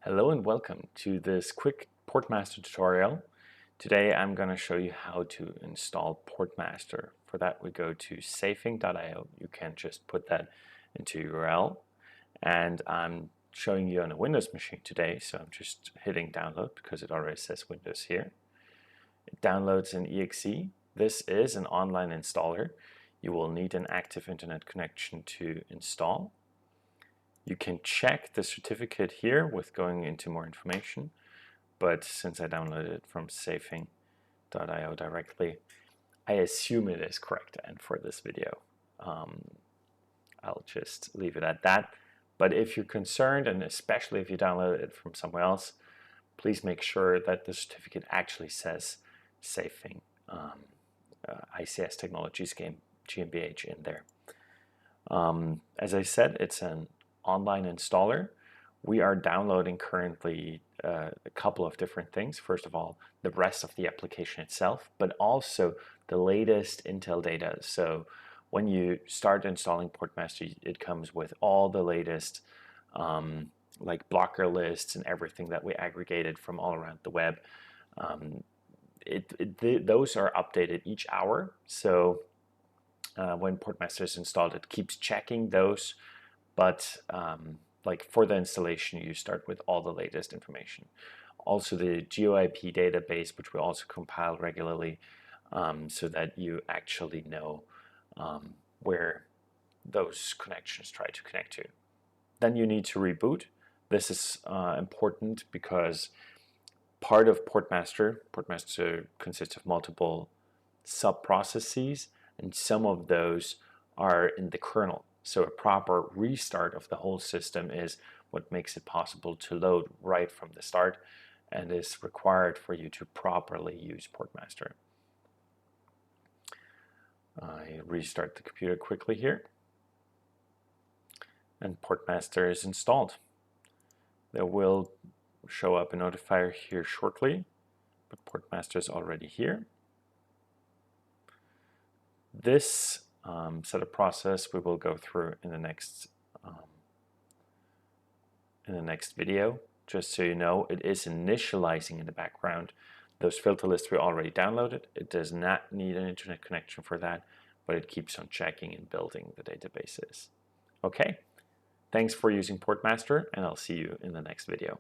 Hello and welcome to this quick Portmaster tutorial. Today I'm going to show you how to install Portmaster. For that we go to safing.io. You can just put that into URL, and I'm showing you on a Windows machine today, so I'm just hitting download because it already says Windows here. It downloads an exe. This is an online installer. You will need an active internet connection to install. You can check the certificate here with going into more information, but since I downloaded it from safing.io directly, I assume it is correct, and for this video I'll just leave it at that. But if you're concerned, and especially if you downloaded it from somewhere else, please make sure that the certificate actually says Safing ICS Technologies GmbH in there. As I said, it's an online installer. We are downloading currently a couple of different things. First of all, the rest of the application itself, but also the latest Intel data. So when you start installing Portmaster, it comes with all the latest like blocker lists and everything that we aggregated from all around the web. Those are updated each hour. So when Portmaster is installed, it keeps checking those. But like for the installation, you start with all the latest information. Also the GeoIP database, which we also compile regularly, so that you actually know where those connections try to connect to. Then you need to reboot. This is important because part of Portmaster consists of multiple sub-processes, and some of those are in the kernel. So a proper restart of the whole system is what makes it possible to load right from the start and is required for you to properly use Portmaster. I restart the computer quickly here, and Portmaster is installed. There will show up a notifier here shortly, but Portmaster is already here. This setup process we will go through in the next video. Just so you know, it is initializing in the background those filter lists we already downloaded. It does not need an internet connection for that, but it keeps on checking and building the databases. Okay, thanks for using Portmaster, and I'll see you in the next video.